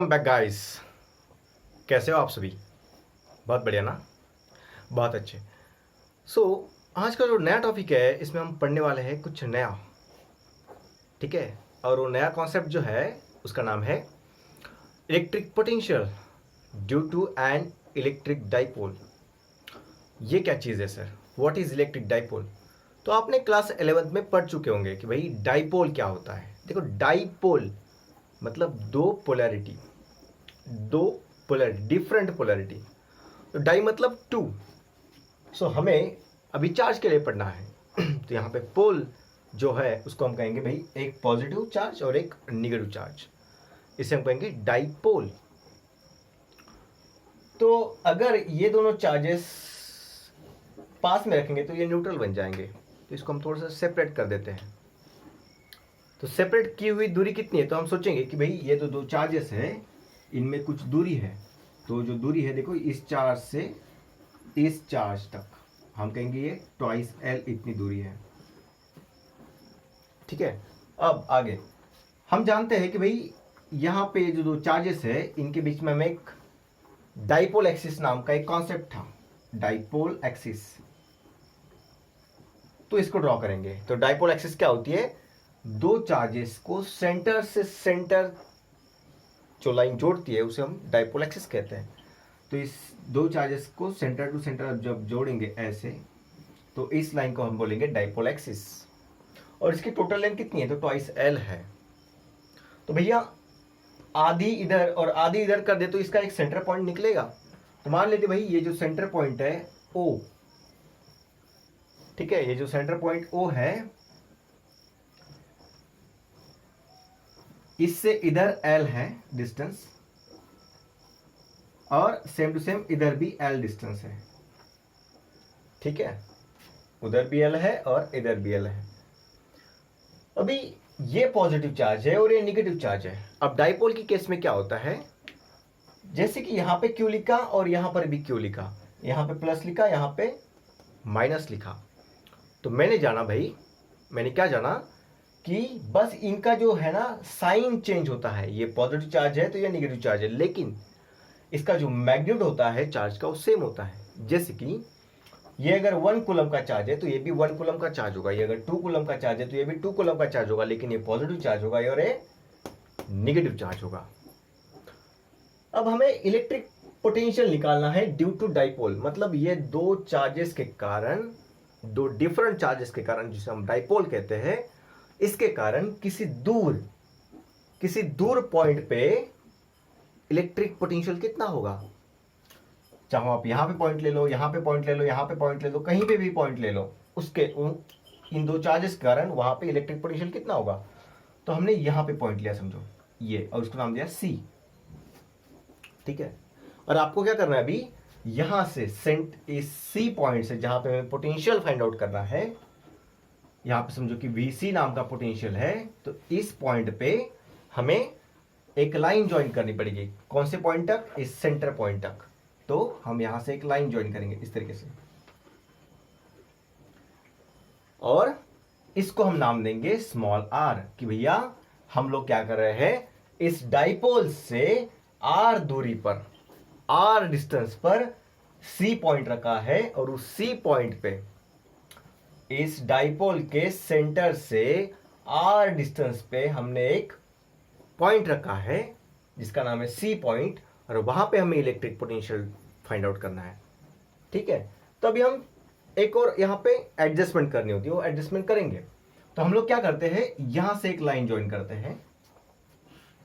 Back guys, कैसे हो आप सभी? बहुत बढ़िया ना, बहुत अच्छे। सो आज का जो नया टॉपिक है इसमें हम पढ़ने वाले हैं कुछ नया, ठीक है। और वो नया कॉन्सेप्ट जो है उसका नाम है electric potential due to an electric dipole. ये क्या चीज़ है sir? What is electric dipole? तो आपने क्लास 11th में पढ़ चुके होंगे कि भाई डाइपोल क्या होता है। देखो, डाइपोल मतलब दो पोलैरिटी, डिफरेंट पोलैरिटी। तो डाई मतलब टू। सो हमें अभी चार्ज के लिए पढ़ना है तो यहाँ पे पोल जो है उसको हम कहेंगे भाई एक पॉजिटिव चार्ज और एक निगेटिव चार्ज, इसे हम कहेंगे डाइपोल। तो अगर ये दोनों चार्जेस पास में रखेंगे तो ये न्यूट्रल बन जाएंगे। तो इसको हम थोड़ा सा सेपरेट कर देते हैं। तो सेपरेट की हुई दूरी कितनी है? तो हम सोचेंगे कि भाई ये तो दो चार्जेस है, इनमें कुछ दूरी है। तो जो दूरी है देखो, इस चार्ज से इस चार्ज तक हम कहेंगे ये ट्वाइस एल इतनी दूरी है, ठीक है। अब आगे हम जानते हैं कि भाई यहाँ पे जो दो चार्जेस है इनके बीच में हमें एक डाइपोल एक्सिस नाम का एक कॉन्सेप्ट था, डाइपोल एक्सिस। तो इसको ड्रॉ करेंगे। तो डाइपोल एक्सिस क्या होती है? दो चार्जेस को सेंटर से सेंटर जो लाइन जोड़ती है उसे हम डाइपोल एक्सिस कहते हैं। तो इस दो चार्जेस को सेंटर टू सेंटर जब जोड़ेंगे ऐसे, तो इस लाइन को हम बोलेंगे डाइपोल एक्सिस। और इसकी टोटल लेंथ कितनी है? तो ट्वाइस एल है। तो भैया आधी इधर और आधी इधर कर दे तो इसका एक सेंटर पॉइंट निकलेगा। तो मान लेते भाई ये जो सेंटर पॉइंट है ओ, ठीक है, ये जो सेंटर पॉइंट ओ है इससे इधर एल है डिस्टेंस, और सेम टू सेम इधर भी एल डिस्टेंस है, ठीक है। उधर भी एल है और इधर भी एल है। अभी ये पॉजिटिव चार्ज है और ये निगेटिव चार्ज है। अब डाइपोल की केस में क्या होता है, जैसे कि यहां पे क्यू लिखा और यहां पर भी क्यू लिखा, यहां पे प्लस लिखा, यहां पे माइनस लिखा। तो मैंने क्या जाना कि बस इनका जो है ना साइन चेंज होता है। ये पॉजिटिव चार्ज है तो ये निगेटिव चार्ज है, लेकिन इसका जो मैग्नीट्यूड होता है चार्ज का वो सेम होता है। जैसे कि ये अगर 1 कूलम का चार्ज है तो ये भी 1 कूलम का चार्ज होगा, ये अगर 2 कूलम का चार्ज है तो ये भी 2 कूलम का चार्ज होगा, लेकिन ये पॉजिटिव चार्ज होगा और ये निगेटिव चार्ज होगा। अब हमें इलेक्ट्रिक पोटेंशियल निकालना है ड्यू टू डाइपोल, मतलब ये दो चार्जेस के कारण, दो डिफरेंट चार्जेस के कारण, जिसे हम डाइपोल कहते हैं, इसके कारण किसी दूर पॉइंट पे इलेक्ट्रिक पोटेंशियल कितना होगा। चाहे आप यहां पे पॉइंट ले लो, यहां पे पॉइंट ले लो, यहां पे पॉइंट ले लो, कहीं पे भी पॉइंट ले लो, उसके इन दो चार्जेस के कारण वहां पे इलेक्ट्रिक पोटेंशियल कितना होगा। तो हमने यहां पे पॉइंट लिया समझो ये, और उसका नाम दिया सी, ठीक है। और आपको क्या करना है अभी, यहां से इस सी पॉइंट से जहां पे हमें पोटेंशियल फाइंड आउट करना है, यहां पे समझो कि वीसी नाम का पोटेंशियल है, तो इस पॉइंट पे हमें एक लाइन ज्वाइन करनी पड़ेगी। कौन से पॉइंट तक? इस सेंटर पॉइंट तक। तो हम यहां से एक लाइन ज्वाइन करेंगे इस तरीके से, और इसको हम नाम देंगे स्मॉल आर, कि भैया हम लोग क्या कर रहे हैं, इस डाइपोल से आर दूरी पर, आर डिस्टेंस पर सी पॉइंट रखा है, और उस सी पॉइंट पे इस डाइपोल के सेंटर से आर डिस्टेंस पे हमने एक पॉइंट रखा है जिसका नाम है सी पॉइंट, और वहां पे हमें इलेक्ट्रिक पोटेंशियल फाइंड आउट करना है, ठीक है। तो अभी हम एक और यहां पे एडजस्टमेंट करनी होती है, वो एडजस्टमेंट करेंगे। तो हम लोग क्या करते हैं, यहां से एक लाइन ज्वाइन करते हैं,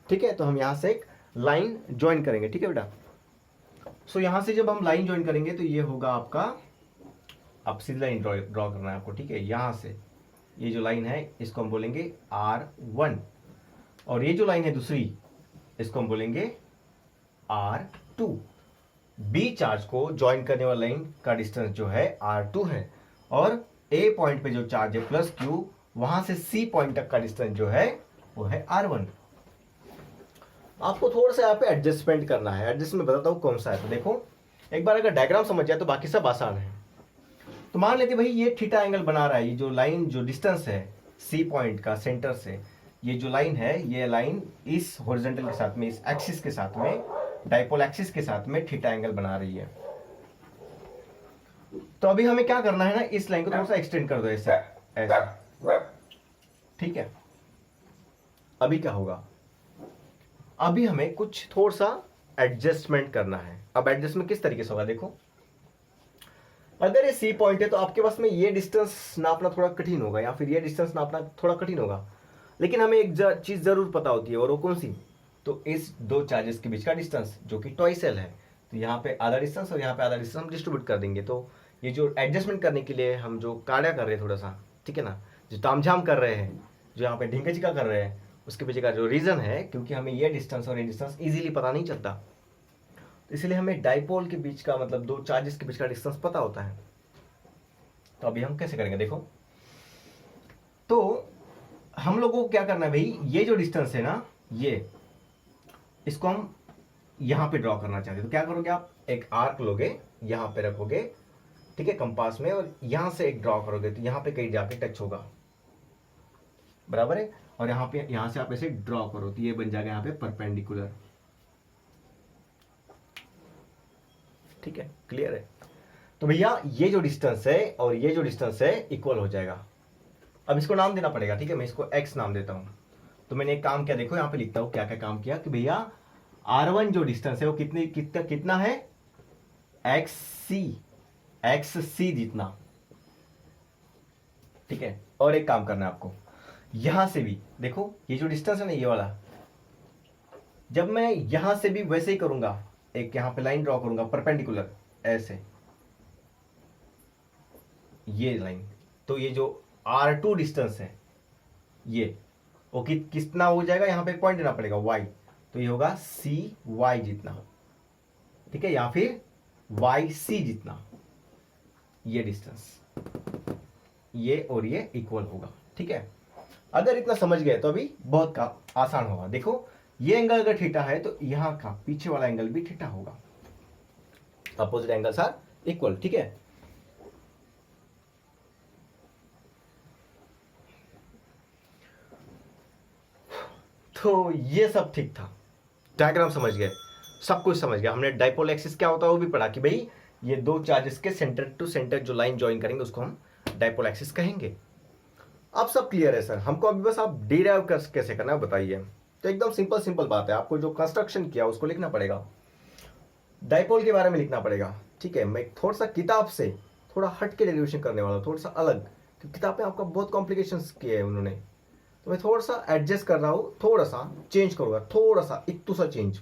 ठीक है। तो हम यहां से एक लाइन ज्वाइन करेंगे, ठीक है बेटा। सो यहां से जब हम लाइन ज्वाइन करेंगे तो ये होगा आपका, अब सीधी लाइन ड्रॉ करना है आपको, ठीक है। यहां से ये जो लाइन है इसको हम बोलेंगे R1, और ये जो लाइन है दूसरी इसको हम बोलेंगे R2। बी चार्ज को ज्वाइन करने वाला लाइन का डिस्टेंस जो है R2 है, और ए पॉइंट पे जो चार्ज है प्लस Q, वहां से सी पॉइंट तक का डिस्टेंस जो है वो है R1। आपको थोड़ा सा यहाँ पे एडजस्टमेंट करना है। एडजस्टमेंट बताता हूँ कौन सा है। तो देखो, एक बार अगर डायग्राम समझ जाए तो बाकी सब आसान है। तो मान लेते भाई ये थीटा एंगल बना रहा है, ये जो लाइन जो डिस्टेंस है सी पॉइंट का सेंटर से, ये जो लाइन है, ये लाइन इस हॉरिजॉन्टल के साथ में, इस एक्सिस के साथ में, डाइपोल एक्सिस के साथ में थीटा एंगल बना रही है। तो अभी हमें क्या करना है ना, इस लाइन को थोड़ा सा एक्सटेंड कर दो ऐसे ऐसे, ठीक है। अभी क्या होगा, अभी हमें कुछ थोड़ा सा एडजस्टमेंट करना है। अब एडजस्टमेंट किस तरीके से होगा, देखो अगर ये सी पॉइंट है तो आपके पास में ये डिस्टेंस नापना थोड़ा कठिन होगा, या फिर ये डिस्टेंस नापना थोड़ा कठिन होगा, लेकिन हमें एक चीज जरूर पता होती है, और वो कौन सी, तो इस दो चार्जेस के बीच का डिस्टेंस जो कि टॉइस एल है। तो यहाँ पे आधा डिस्टेंस और यहाँ पे आधा डिस्टेंस हम डिस्ट्रीब्यूट कर देंगे। तो ये जो एडजस्टमेंट करने के लिए हम जो कार्य कर रहे हैं थोड़ा सा, ठीक है ना, जो तामझाम कर रहे हैं, जो यहाँ पे ढिंगचिका कर रहे हैं, उसके पीछे का जो रीजन है, क्योंकि हमें ये डिस्टेंस और ये डिस्टेंस इजीली पता नहीं चलता, तो इसलिए हमें डाइपोल के बीच का, मतलब दो चार्जेस के बीच का डिस्टेंस पता होता है। तो अभी हम कैसे करेंगे, देखो तो हम लोगों को क्या करना है भाई, ये जो डिस्टेंस है ना, ये इसको हम यहां पे ड्रॉ करना चाहते हैं। तो क्या करोगे आप, एक आर्क लोगे, यहां पे रखोगे, ठीक है, कंपास में, और यहां से एक ड्रॉ करोगे तो यहां पे कहीं जाके टच होगा, बराबर है। और यहां पे, यहां से आप ऐसे ड्रॉ करो तो ये बन जाएगा यहां पे परपेंडिकुलर, ठीक है, क्लियर है। तो भैया ये जो डिस्टेंस है और ये जो डिस्टेंस है इक्वल हो जाएगा। अब इसको नाम देना पड़ेगा, ठीक है, मैं इसको x नाम देता हूं। तो मैंने एक काम किया, देखो यहां पे लिखता हूं क्या क्या काम किया, कि भैया r1 जो डिस्टेंस है वो कितना है, xc जितना, ठीक है। और एक काम करना है आपको, यहां से भी देखो ये जो डिस्टेंस है ना, ये वाला, जब मैं यहां से भी वैसे ही करूंगा, एक यहां पे लाइन ड्रॉ करूंगा परपेंडिकुलर ऐसे, ये लाइन, तो ये जो R2 डिस्टेंस है ये वो कितना हो जाएगा, यहां पे एक पॉइंट देना पड़ेगा y, तो ये होगा CY जितना, ठीक है, या फिर YC जितना, ये डिस्टेंस, ये और ये इक्वल होगा, ठीक है। अगर इतना समझ गए तो अभी बहुत का आसान होगा। देखो ये एंगल अगर थीटा है तो यहां का पीछे वाला एंगल भी थीटा होगा, अपोजिट एंगल्स आर इक्वल, ठीक है। तो ये सब ठीक था, डायग्राम समझ गए, सब कुछ समझ गया हमने। डाइपोल एक्सिस क्या होता है वो भी पढ़ा, कि भाई ये दो चार्जेस के सेंटर टू सेंटर जो लाइन ज्वाइन करेंगे उसको हम डाइपोल एक्सिस कहेंगे। अब सब क्लियर है सर, हमको अभी बस आप डिराइव कैसे करना है बताइए। तो एकदम सिंपल बात है, आपको जो कंस्ट्रक्शन किया उसको लिखना पड़ेगा, डाइपोल के बारे में लिखना पड़ेगा, ठीक है। मैं थोड़ा सा किताब से थोड़ा हट के डेरिवेशन करने वाला हूँ, थोड़ा सा अलग, क्योंकि किताब में आपका बहुत कॉम्प्लिकेशंस किए हैं उन्होंने, तो मैं थोड़ा सा एडजस्ट कर रहा हूं, थोड़ा सा चेंज करूंगा, थोड़ा सा इतू सा चेंज।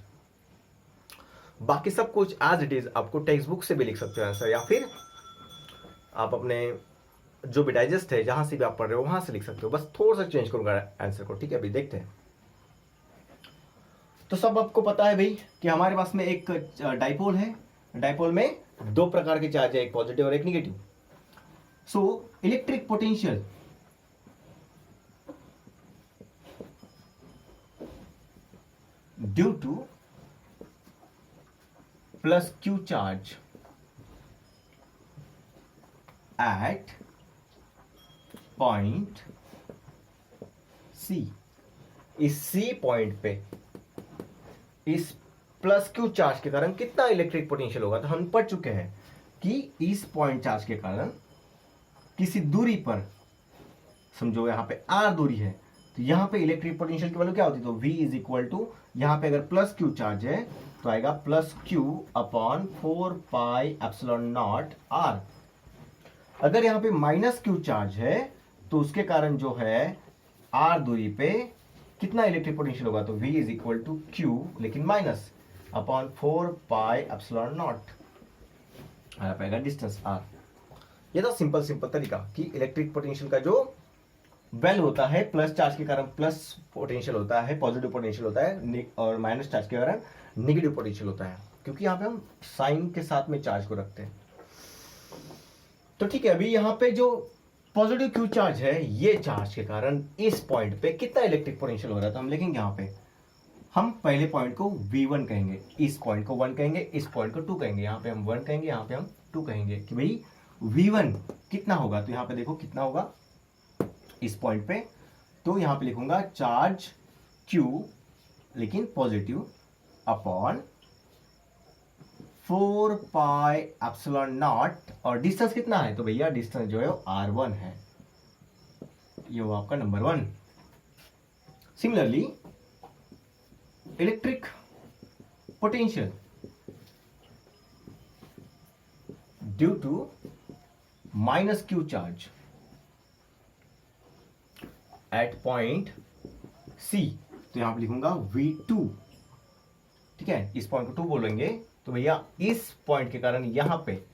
बाकी सब कुछ एज इट इज आपको टेक्स्ट बुक से भी लिख सकते हो आंसर, या फिर आप अपने जो भी डाइजेस्ट है जहां से भी आप पढ़ रहे हो वहां से लिख सकते हो, बस थोड़ा सा चेंज करूंगा आंसर को, ठीक है। अभी देखते हैं। तो सब आपको पता है भाई कि हमारे पास में एक डाइपोल है, डाइपोल में दो प्रकार के चार्ज है, एक पॉजिटिव और एक negative. So electric potential due to plus q charge at point C, इस C पॉइंट पे इस प्लस क्यू चार्ज के कारण कितना इलेक्ट्रिक पोटेंशियल होगा। तो हम पढ़ चुके हैं कि इस पॉइंट चार्ज के कारण किसी दूरी पर, समझो यहाँ पे r दूरी है, तो यहाँ पे इलेक्ट्रिक पोटेंशियल की वैल्यू क्या होती है, तो V इज इक्वल टू, यहाँ पे अगर प्लस क्यू चार्ज है तो आएगा प्लस क्यू अपॉन 4πε0 r। अगर यहाँ पे माइनस क्यू चार्ज है तो उसके कारण जो है r दूरी पे कितना इलेक्ट्रिक पोटेंशियल होगा, तो V is equal to q लेकिन माइनस अपॉन 4πε0 आ पाएगा डिस्टेंस r। ये तो सिंपल तरीका कि इलेक्ट्रिक पोटेंशियल का जो वैल्यू होता है, प्लस चार्ज के कारण प्लस पोटेंशियल होता है, पॉजिटिव पोटेंशियल होता है, और माइनस चार्ज के कारण नेगेटिव पोटेंशियल होता है, क्योंकि यहाँ पे हम साइन के साथ में चार्ज को रखते हैं। तो ठीक है, अभी यहाँ पे जो पॉजिटिव क्यू चार्ज है, ये चार्ज के कारण इस पॉइंट पे कितना इलेक्ट्रिक पोटेंशियल हो रहा है, तो हम लिखेंगे यहाँ पे, हम पहले पॉइंट को V1 कहेंगे, इस पॉइंट को 1 कहेंगे, इस पॉइंट को 2 कहेंगे, यहाँ पे हम 1 कहेंगे, यहाँ पे हम 2 कहेंगे, कि भाई V1 कितना होगा, तो यहाँ पे देखो कितना होगा, इस पॉइंट पे तो यहां पे लिखूंगा चार्ज Q लेकिन positive upon 4 pi epsilon naught, और डिस्टेंस कितना है तो भैया डिस्टेंस जो है वो R1 है। ये वो आपका number 1। Similarly electric potential due to minus Q charge at point C, तो यहां पे लिखूंगा V2। ठीक है, इस पॉइंट को 2 बोलेंगे तो भैया इस पॉइंट के कारण यहां पे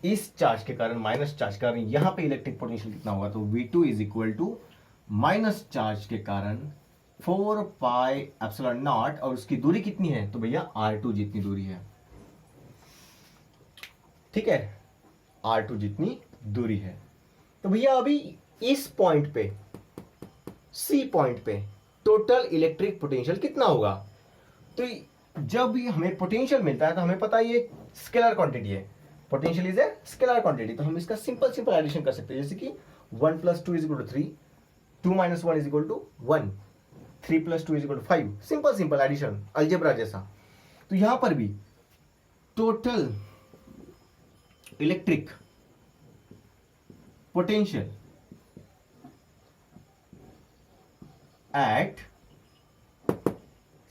इस चार्ज के कारण, माइनस चार्ज के कारण यहां पे इलेक्ट्रिक पोटेंशियल कितना होगा, तो V2 is equal to minus charge के कारण 4 पाई एप्सिलॉन नॉट, और उसकी दूरी कितनी है तो भैया R2 जितनी दूरी है। ठीक है, R2 जितनी दूरी है। तो भैया अभी इस पॉइंट पे C पॉइंट पे टोटल इलेक्ट्रिक पोटेंशियल कितना होगा, तो जब भी हमें पोटेंशियल मिलता है तो हमें पता है ये स्केलर क्वांटिटी है, potential is a scalar quantity, तो हम इसका सिंपल एडिशन कर सकते हैं, जैसे कि 1 + 2 = 3, 2 - 1 = 1, 3 + 2 = 5, सिंपल एडिशन अलजेब्रा जैसा। तो यहां पर भी total electric potential at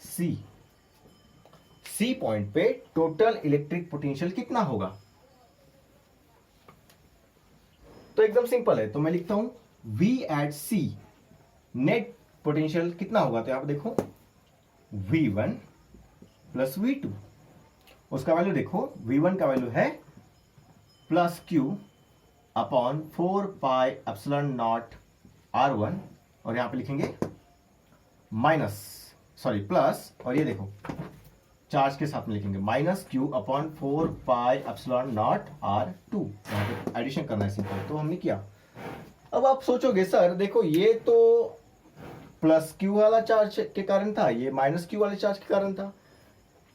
C point पे टोटल इलेक्ट्रिक पोटेंशियल कितना होगा, तो एकदम सिंपल है, तो मैं लिखता हूं V at C net potential कितना होगा, तो यहां पे देखो V1 + V2, उसका वैल्यू देखो V1 का वैल्यू है +Q upon 4 pi epsilon not R1, और यहां पे लिखेंगे प्लस, और ये देखो चार्ज के साथ में लिखेंगे -Q upon 4 pi epsilon not R2, यहाँ पे एडिशन करना है सिंपल, तो हमने किया। अब आप सोचोगे सर देखो ये तो +Q वाला चार्ज के कारण था, ये -Q वाले चार्ज के कारण था,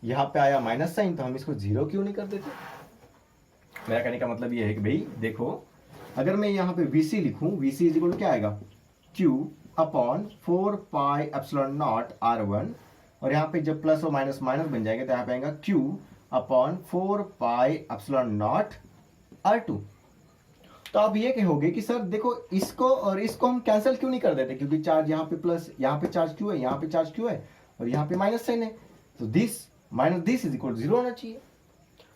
यहाँ पे आया माइनस साइन, तो हम इसको 0 क्यों नहीं कर देते। मेरा कहने का मतलब ये है कि भाई देखो अगर मैं यहाँ पे VC लिखूं, VC इज इक्वल टू क्या आएगा Q upon 4 pi epsilon not R1, और यहाँ पे जब प्लस और माइनस बन जाएगा तो यहाँ पे आएगा Q upon 4 pi epsilon not R2। तो आप ये कहोगे कि सर देखो इसको और इसको हम कैंसिल क्यों नहीं कर देते, क्योंकि चार्ज यहाँ पे प्लस, यहाँ पे चार्ज Q है, यहाँ पे चार्ज Q है, और यहाँ पे माइनस साइन है, तो this minus this is equal to 0 होना चाहिए।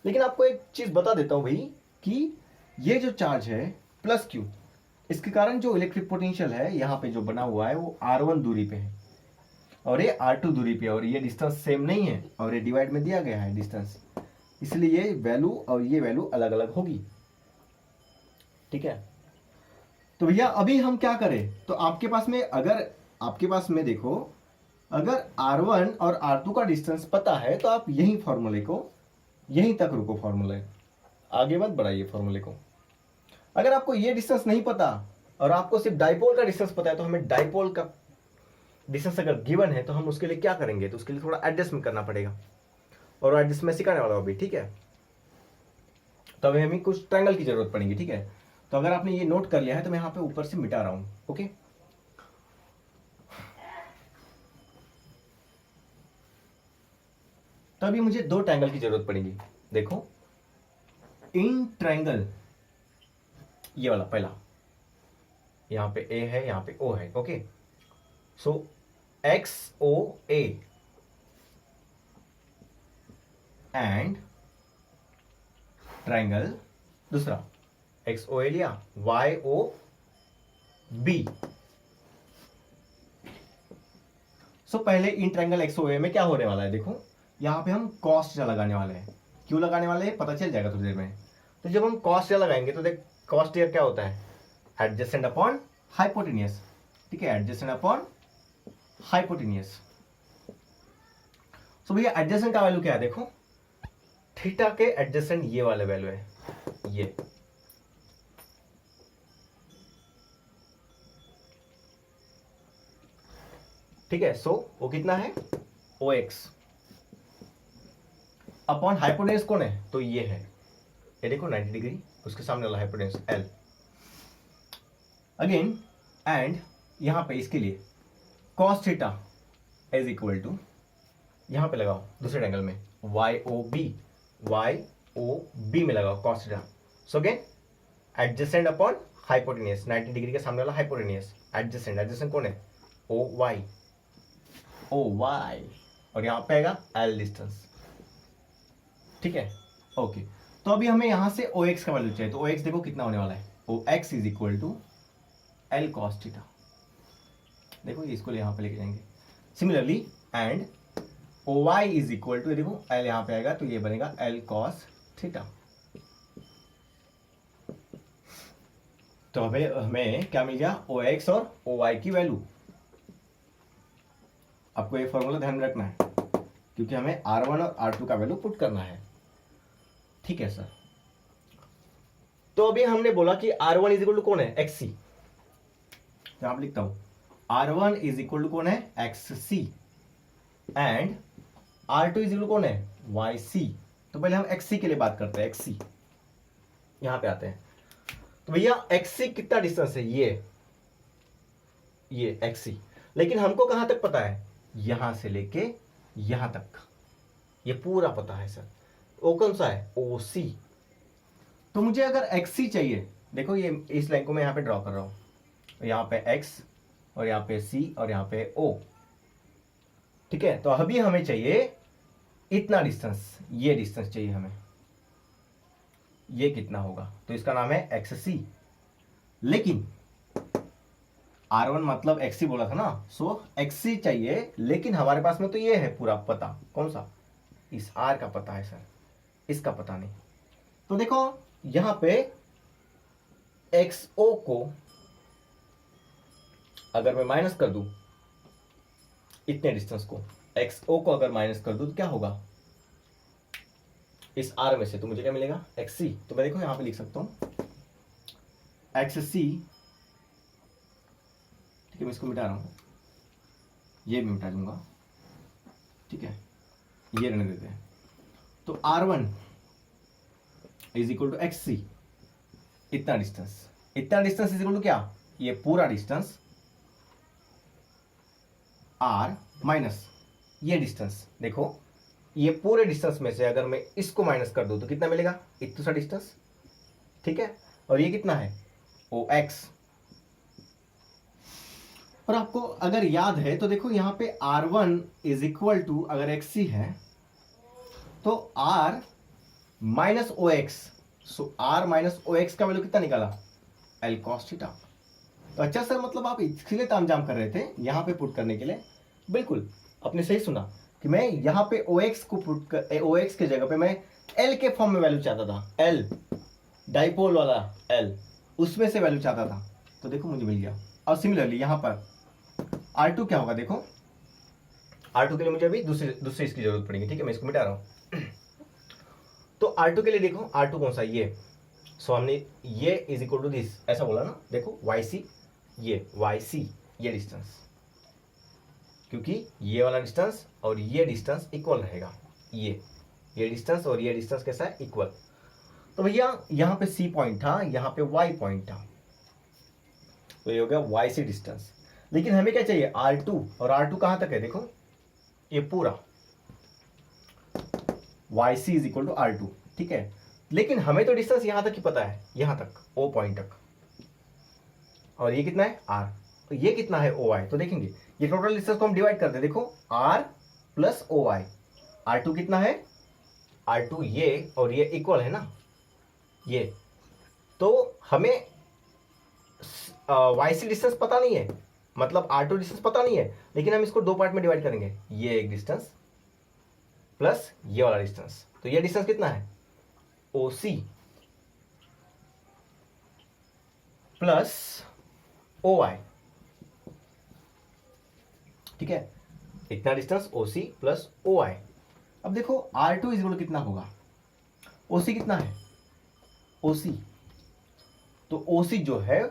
लेकिन आपको एक चीज बता देता हूं भाई कि ये जो चार्ज है +Q, इसके कारण जो इलेक्ट्रिक पोटेंशियल है यहाँ पे जो बना हुआ है वो R1 दूरी पे है और ये R2 दूरी पे है, और ये डिस्टेंस सेम नहीं है, और ये डिवाइड में दिया गया है डिस्टेंस, इसलिए ये वैल्यू और ये वैल्यू अलग अलग होगी। ठीक है, तो भैया अभी हम क्या करें, तो आपके पास में अगर आपके पास में देखो अगर R1 और R2 का डिस्टेंस पता है तो आप यही फॉर्मूले को यहीं तक रुको, फॉर्मूले आगे मत बढ़ाइए फॉर्मूले को। अगर आपको ये डिस्टेंस नहीं पता और आपको सिर्फ डाइपोल का डिस्टेंस पता है, तो हमें डाइपोल का डिस्टेंस अगर गिवन है तो हम उसके लिए क्या करेंगे, तो उसके लिए थोड़ा एडजस्टमेंट करना पड़ेगा, और एडजस्टमेंट सिखाने वाला हूं अभी। ठीक है, तो अभी हमें कुछ ट्रायंगल की जरूरत पड़ेगी। ठीक है, तो अगर आपने ये नोट कर लिया है तो मैं यहाँ पे ऊपर से मिटा रहा हूं। ओके, तो अभी मुझे 2 ट्रायंगल की जरूरत पड़ेगी। देखो इन ट्रायंगल, ये वाला पहला, यहां पे ए है, यहां पे ओ है। Okay, so XOA and triangle दूसरा XOA लिया, YOB। सो पहले इन ट्रायंगल XOA में क्या होने वाला है, देखो यहां पे हम कॉस लगाने वाले हैं। क्यों लगाने वाले हैं पता चल जाएगा थोड़ी देर में। तो जब हम कॉस लगाएंगे तो देख कॉस क्या होता है, एडजेसेंट अपॉन हाइपोटेनियस। ठीक है, एडजेसेंट अपॉन हाइपोटेनियस। सो भैया एडजेसेंट का वैल्यू क्या है, देखो थीटा के एडजेसेंट ये वाले वैल्यू है, ये ठीक है। सो वो कितना है OX अपॉन हाइपोटेन्यूज कौन है, तो ये है, ये देखो 90 डिग्री, उसके सामने वाला हाइपोटेन्यूज L। अगेन एंड यहां पे इसके लिए cos theta is equal to, यहां पे लगाओ दूसरे एंगल में वाई ओ बी में लगाओ cos theta. So again adjacent upon hypotenuse, 90 degree के सामने वाला हाइपोटेनियस, एडजेसेंट कौन है, ओ वाई और यहां पे आएगा एल डिस्टेंस। ठीक है, ओके। तो अभी हमें यहां से ओ एक्स का वैल्यू चाहिए, तो ओ एक्स देखो कितना होने वाला है, O X is equal to L cos theta. देखो इसको यहां पे लेके जाएंगे similarly, and O Y is equal to, देखो एल यहां पे आएगा तो ये बनेगा एल कॉस थीटा। तो हमें क्या मिल गया, ओ एक्स और ओ वाई की वैल्यू। आपको ये फॉर्मूला ध्यान में रखना है क्योंकि हमें R1 और R2 का वैल्यू पुट करना है। ठीक है सर, तो अभी हमने बोला कि R1 इज इक्वल टू कौन है, XC। यहां पर लिखता हूं R1 इज इक्वल टू कौन है, XC, and R2 is equal to कौन है, YC। तो पहले हम XC के लिए बात करते हैं, XC यहां पे आते हैं। तो भैया XC कितना डिस्टेंस है, ये XC, लेकिन हमको कहां तक पता है, यहां से लेके यहां तक, ये पूरा पता है सर। ओ कौन सा है, OC। तो मुझे अगर XC चाहिए, देखो ये इस लाइन को मैं यहां पे ड्रॉ कर रहा हूं, यहां पे X और यहां पे C और यहां पे O। ठीक है, तो अभी हमें चाहिए इतना डिस्टेंस, ये डिस्टेंस चाहिए हमें, ये कितना होगा, तो इसका नाम है XC। लेकिन R1 मतलब XC बोला था ना, सो XC चाहिए, लेकिन हमारे पास में तो ये है पूरा पता, कौन सा, इस R का पता है सर, इसका पता नहीं। तो देखो यहां पे XO को अगर मैं माइनस कर दूं, इतने डिस्टेंस को XO को अगर माइनस कर दूं तो क्या होगा, इस R में से तो मुझे क्या मिलेगा, XC। तो मैं देखो यहां पे लिख सकता हूं XC। ठीक है, मैं इसको मिटा रहा हूं, ये भी मिटा दूंगा। ठीक है, ये रहने देते हैं। तो R1 is equal to XC, इतना डिस्टेंस इज इक्वल टू क्या, ये पूरा डिस्टेंस R माइनस ये डिस्टेंस। देखो ये पूरे डिस्टेंस में से अगर मैं इसको माइनस कर दूं तो कितना मिलेगा, इतना सा डिस्टेंस। ठीक है, और ये कितना है, OX। और आपको अगर याद है तो देखो यहां पे R1 इज इक्वल टू, अगर XC है तो R माइनस OX, सो R माइनस OX का वैल्यू कितना निकाला, L cos थीटा। तो अच्छा सर, मतलब आप इसलिए तामझाम कर रहे थे यहां पे पुट करने के लिए। बिल्कुल, आपने सही सुना कि मैं यहां पे OX को पुट कर, OX के जगह पे मैं L के फॉर्म में वैल्यू चाहता था, L डाइपोल वाला L, उसमें से वैल्यू चाहता था। तो देखो मुझे मिल गया। और सिमिलरली यहां पर R2 क्या होगा, देखो R2 के लिए मुझे अभी दूसरे इसकी जरूरत पड़ेगी। ठीक है, मैं इसको मिटा रहा हूं। तो R2 के लिए देखो, R2 कौन सा, ये, सो हमने ये इज इक्वल टू दिस ऐसा बोला ना, देखो YC, ये YC, ये डिस्टेंस, क्योंकि ये वाला डिस्टेंस और ये डिस्टेंस इक्वल रहेगा, ये डिस्टेंस और ये डिस्टेंस कैसा है, इक्वल। तो भैया यहां पे C पॉइंट था, यहां पे Y पॉइंट था, तो ये हो गया YC डिस्टेंस। लेकिन हमें क्या चाहिए, R2, और R2 कहां तक है, देखो ये पूरा YC is equal to R2। ठीक है, लेकिन हमें तो डिस्टेंस यहां तक ही पता है, यहां तक O पॉइंट तक, और ये कितना है R, तो ये कितना है OY। तो देखेंगे ये टोटल डिस्टेंस को हम डिवाइड करते हैं, देखो R प्लस OY, R2 कितना है, R2 ये और ये इक्वल है ना, ये, तो हमें YC डिस्टेंस पता नहीं है, मतलब R2 डिस्टेंस पता नहीं है, लेकिन हम इसको दो पार्ट में डिवाइड करेंगे, ये एक डिस्टेंस प्लस ये वाला डिस्टेंस। तो ये डिस्टेंस कितना है, OC प्लस OY। ठीक है, इतना डिस्टेंस OC प्लस OY। अब देखो R2 इज इक्वल कितना होगा, OC कितना है, OC, तो OC जो है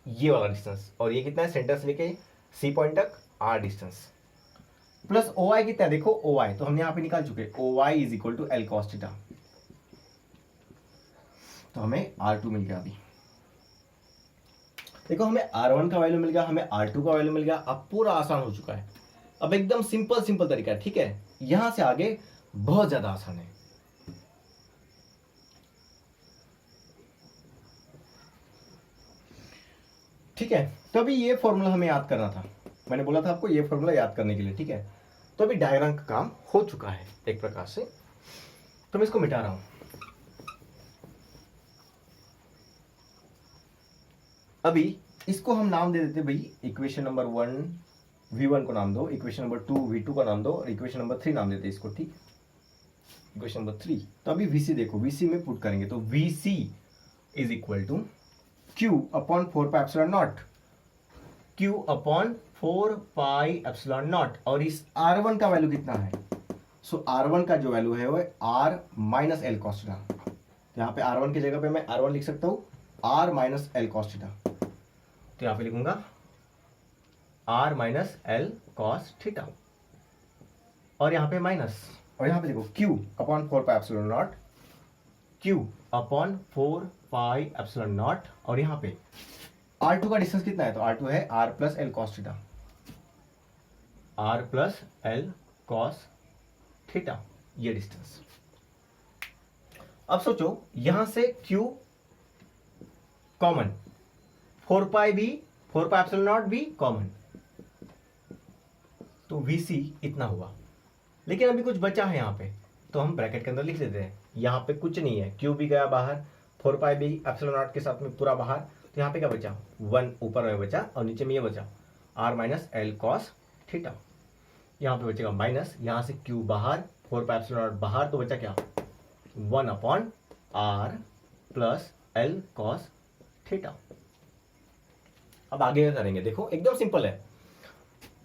ये वाला डिस्टेंस, और ये कितना है, सेंटर से लेके C पॉइंट तक R डिस्टेंस, प्लस OY कितना है, देखो OY तो हमने यहां पे निकाल चुके, OY is equal to L cos theta. तो हमें R2 मिल गया अभी। देखो हमें R1 का वैल्यू मिल गया, हमें R2 का वैल्यू मिल गया। अब पूरा आसान हो चुका है, अब एकदम सिंपल तरीका है, ठीक है। यहां से आगे बहुत ज्यादा आसान है। ठीक है, तो अभी ये फॉर्मूला हमें याद करना था, मैंने बोला था आपको ये फॉर्मूला याद करने के लिए, ठीक है। तो अभी डायग्राम का काम हो चुका है एक प्रकार से, तो मैं इसको मिटा रहा हूं। अभी इसको हम नाम दे देते भाई, इक्वेशन नंबर 1 V1 को नाम दो, इक्वेशन नंबर 2 V2 का नाम दो, और इक्वेशन नंबर 3 नाम देते इसको, ठीक। Equation number 3। तो अभी VC देखो, VC में पुट करेंगे तो VC is equal to Q upon 4 pi epsilon naught, Q upon 4 pi epsilon naught. और इस R1 का वैल्यू कितना है? सो R1 का जो वैल्यू है वो है R minus L cos theta. यहाँ पे R1 की जगह पे मैं R1 लिख सकता हूँ R minus L cos theta, तो यहाँ पे लिखूंगा R minus L cos theta, और यहाँ पे माइनस, और यहाँ पे देखो Q upon 4 pi epsilon naught, Q upon 4 pi epsilon naught, और यहाँ पे R2 का डिस्टेंस कितना है? तो R2 है R plus L cos theta, R plus L cos theta, ये डिस्टेंस। अब सोचो यहां से Q common, 4 pi epsilon not भी कॉमन, तो VC इतना हुआ। लेकिन अभी कुछ बचा है यहाँ पे, तो हम ब्रैकेट के अंदर लिख देते हैं। यहाँ पे कुछ नहीं है, Q भी गया बाहर, 4 पाई भी एप्सिलॉन नॉट के साथ में पूरा बाहर, तो यहाँ पे क्या बचा? 1 ऊपर में बचा, और नीचे में ये बचा R minus L cos theta. यहाँ पे बचेगा माइनस, यहाँ से Q बाहर, 4 पाई एप्सिलॉन नॉट बाहर, तो बचा क्या? 1 upon R plus L cos theta. अब आगे क्या करेंगे? देखो एकदम सिंपल है।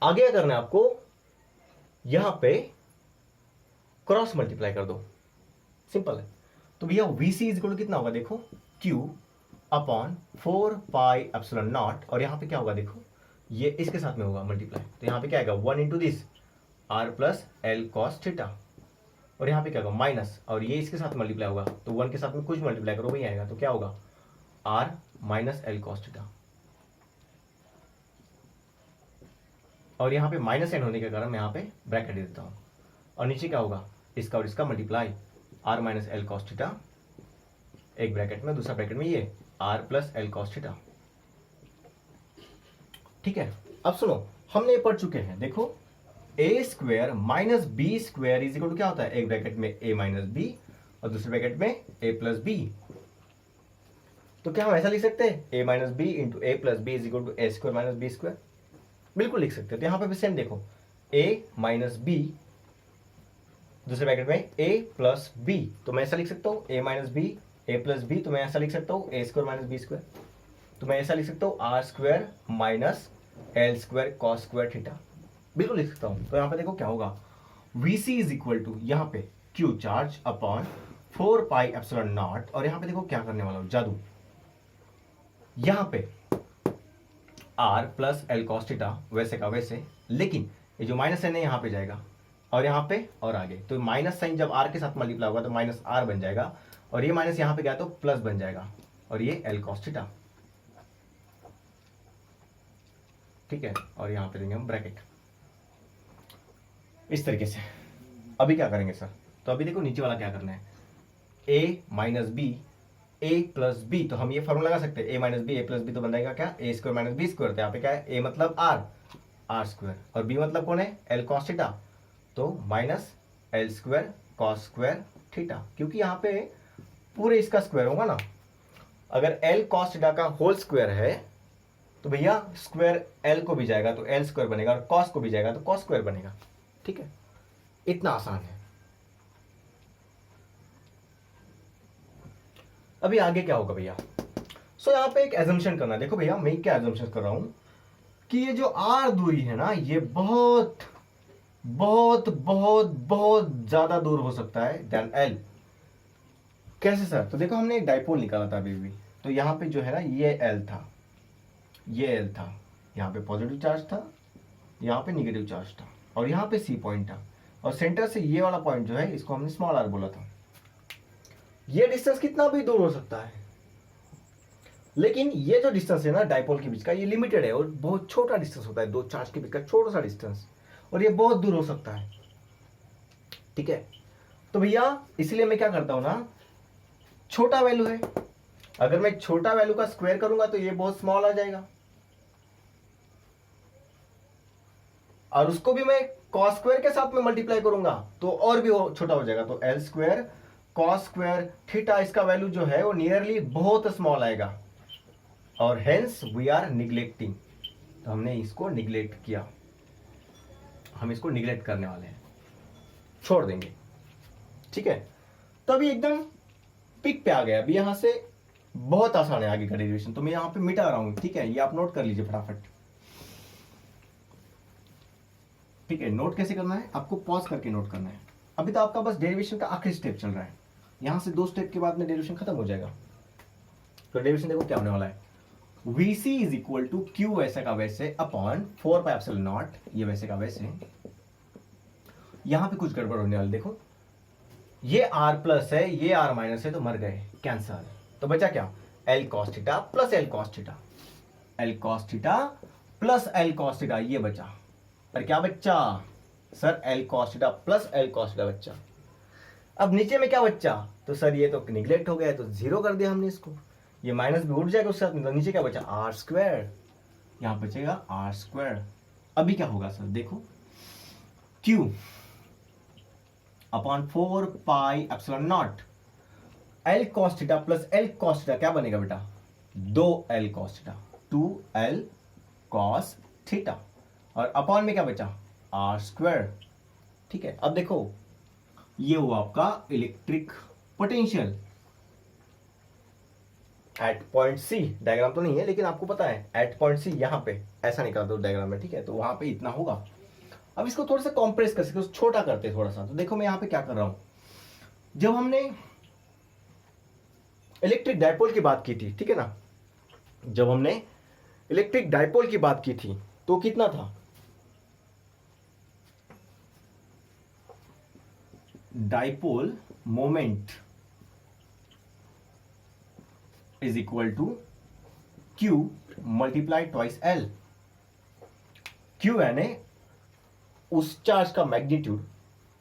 आगे क्या करना है आपको? यहां पे क्रॉस मल्टीप्लाई कर दो, सिंपल है। तो भैया VC इज इक्वल टू कितना होगा? देखो Q upon 4 pi epsilon naught, और यहां पे क्या होगा? देखो ये इसके साथ में होगा मल्टीप्लाई, तो यहां पे क्या आएगा? 1 into this R plus L cos theta, और यहां पे क्या होगा? माइनस, और ये इसके साथ मल्टीप्लाई होगा, तो 1 के साथ में कुछ मल्टीप्लाई करो वही आएगा, तो क्या होगा? R minus L cos theta. और यहाँ पे माइनस एन होने के कारण मैं यहाँ पे ब्रैकेट दे देता हूँ, और नीचे क्या होगा? इसका और इसका multiply, R minus L cos theta, एक ब्रैकेट में, दूसरा ब्रैकेट में ये R plus L cos theta. ठीक है, अब सुनो, हमने ये पढ़ चुके हैं। देखो A square minus B square is equal to क्या होता है? एक ब्रैकेट में ए माइनस बी, और दूसरे ब्रैकेट में ए प्लस बी। तो क्या हम ऐसा लिख सकते हैं? ए minus B into A plus B is equal to A square minus B square. बिल्कुल लिख सकते हो। तो यहां पे भी सेम देखो, a माइनस बी, दूसरे ब्रैकेट में a प्लस बी, तो मैं ऐसा लिख सकता हूं a minus b a plus b, तो मैं ऐसा लिख सकता हूं a square minus B square, तो मैं ऐसा लिख सकता हूं r square minus l square cos square theta. बिल्कुल लिख सकता हूं। तो यहां पे देखो क्या होगा? VC इज इक्वल टू यहां पे Q charge upon 4 pi epsilon naught, और यहां पे देखो क्या करने वाला हूं, जादू। यहां पे R plus L cos theta वैसे का वैसे, लेकिन ये जो माइनस साइन है यहाँ पे जाएगा, और यहाँ पे और आगे, तो माइनस साइन जब R के साथ मल्टीप्लाई होगा तो माइनस R बन जाएगा, और ये माइनस यहाँ पे गया तो प्लस बन जाएगा, और ये एल कॉस थीटा। ठीक है, और यहाँ पे देंगे हम ब्रैकेट इस तरीके से। अभी क्या करेंगे सर? तो अभी देखो नीचे वाला क्या करना है, a minus b a plus b, तो हम ये फॉर्मूला लगा सकते हैं, ए minus b a plus b, तो बन जाएगा क्या? A square minus B square. तो यहाँ पे क्या है? ए मतलब आर स्क्वायर, और बी मतलब कौन है? एल कॉस थीटा, तो minus l square cos square theta, क्योंकि यहाँ पे पूरे इसका स्क्वायर होगा ना। अगर एल कॉस थीटा का होल स्क्वायर है तो भैया स्क्वायर एल को भी जाएगा तो एल स्क्वायर बनेगा, और कॉस को भी जाएगा तो कॉस स्क्वायर बनेगा। ठीक है, इतना आसान है। अभी आगे क्या होगा भैया? सो यहाँ पे एक एजम्पशन करना है। देखो भैया मैं क्या एजम्पशन कर रहा हूं कि ये जो आर दूरी है ना, ये बहुत बहुत बहुत बहुत ज्यादा दूर हो सकता है देन एल। कैसे सर? तो देखो हमने एक डाइपोल निकाला था अभी भी, तो यहाँ पे जो है ना ये एल था, ये एल था, यहाँ पे पॉजिटिव चार्ज था, यहाँ पे निगेटिव चार्ज था, और यहाँ पे सी पॉइंट था, और सेंटर से ये वाला पॉइंट जो है इसको हमने स्मॉल आर बोला था। ये डिस्टेंस कितना भी दूर हो सकता है, लेकिन ये जो डिस्टेंस है ना डाइपोल के बीच का, ये लिमिटेड है और बहुत छोटा डिस्टेंस होता है, दो चार्ज के बीच का छोटा सा डिस्टेंस, और ये बहुत दूर हो सकता है। ठीक है, तो भैया इसलिए मैं क्या करता हूं ना, छोटा वैल्यू है, अगर मैं छोटा वैल्यू का स्क्वायर करूंगा तो ये बहुत स्मॉल आ जाएगा, और उसको भी मैं कॉस स्क्वायर के साथ में मल्टीप्लाई करूंगा तो और भी छोटा हो जाएगा। तो L square cos square theta, इसका वैल्यू जो है वो नियरली बहुत स्मॉल आएगा, और हेंस वी आर निग्लेक्टिंग। तो हमने इसको निग्लेक्ट किया, हम इसको निग्लेक्ट करने वाले हैं, छोड़ देंगे। ठीक है, तो अभी एकदम पिक पे आ गया। अभी यहां से बहुत आसान है आगे का डेरिवेशन, तो मैं यहां पे मिटा रहा हूं। ठीक है, ये आप नोट कर लीजिए फटाफट। ठीक है, नोट कैसे करना है, आपको पॉज करके नोट करना है। अभी तो आपका बस डेरिवेशन का आखिरी स्टेप चल रहा है, यहां से 2 स्टेप के बाद में डेरिवेशन खत्म हो जाएगा। तो डेरिवेशन देखो क्या होने वाला है, Vc is equal to q वैसे का वैसे अपॉन 4 पाई एप्सिलॉन नॉट, ये वैसे का वैसे। यहां पे कुछ गड़बड़ होने वाली, देखो ये r प्लस है, ये r माइनस है, तो मर गए, कैंसल। तो बचा क्या, L cos theta plus L cos theta, L cos theta plus L cos theta, ये बचा। और क्या बच्चा sir, L cos theta plus L cos theta बच्चा। अब नीचे में क्या बच्चा, तो सर ये तो निगलेक्ट हो गया, तो 0 कर दिया हमने इसको, ये माइनस भी उठ जाएगा उसके साथ में, तो नीचे क्या बचा, आर स्क्वायर, यहां बचेगा आर स्क्वायर। अभी क्या होगा सर, देखो Q upon 4 pi epsilon not L cos theta plus L cos theta, क्या बनेगा बेटा, 2L cos theta, 2L cos theta, और अपॉन में क्या बचा, आर स्क्वायर। ठीक है, अब देखो ये हुआ आपका electric potential at point C. Diagram तो नहीं है लेकिन आपको पता है एट पॉइंट सी, यहां पे ऐसा निकाल दो डायग्राम में। ठीक है, तो वहां पे इतना होगा। अब इसको थोड़ा सा कॉम्प्रेस कर सकते, छोटा करते थोड़ा सा। तो देखो मैं यहां पे क्या कर रहा हूं, जब हमने इलेक्ट्रिक डायपोल की बात की थी, ठीक है ना, जब हमने इलेक्ट्रिक डायपोल की बात की थी तो कितना था, dipole moment is equal to Q multiply twice L। Q यानी उस चार्ज का मैग्नीट्यूड,